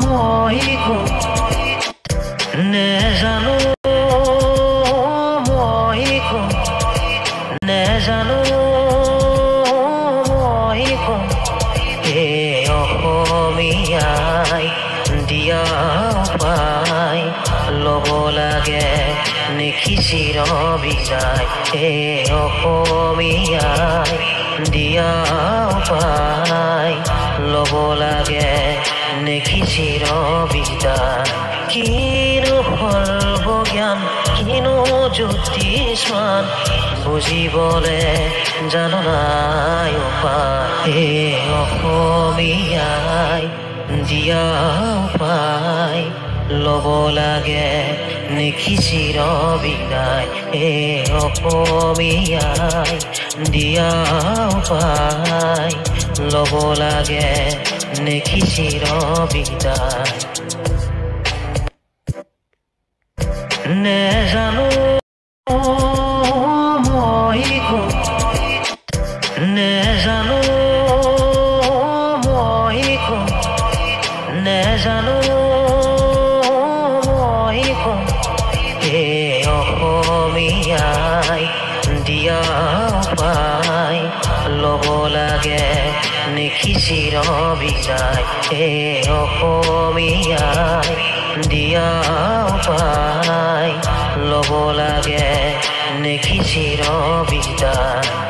মই নেজানো মই নেজানো মই এই অসমীয়াই দিয়া উপায় ল'ব লাগে নেকি চিৰ বিদায় এই অসমীয়াই দিয়া উপায় ল'ব লাগে নেকি চিৰ বিদায় কিনো সৰ্ব জ্ঞান কিনো জ্যোতিষ্মান বুজিবলে জানো নাই উপায় এই অসমীয়াই দিয়া উপায় ল'ব লাগে নেকি চিৰ বিদায় এই অসমীয়াই দিয়া উপায় ল'ব লাগে নেকি চিৰ বিদায় নেজানো মই নেজানো মই নেজানো মই এই অসমীয়াই দিয়া উপায় ল'ব লাগে নেকি চিৰ বিদায় এই অসমীয়াই দিয়া উপায় ল'ব লাগে নেকি চিৰ বিদায়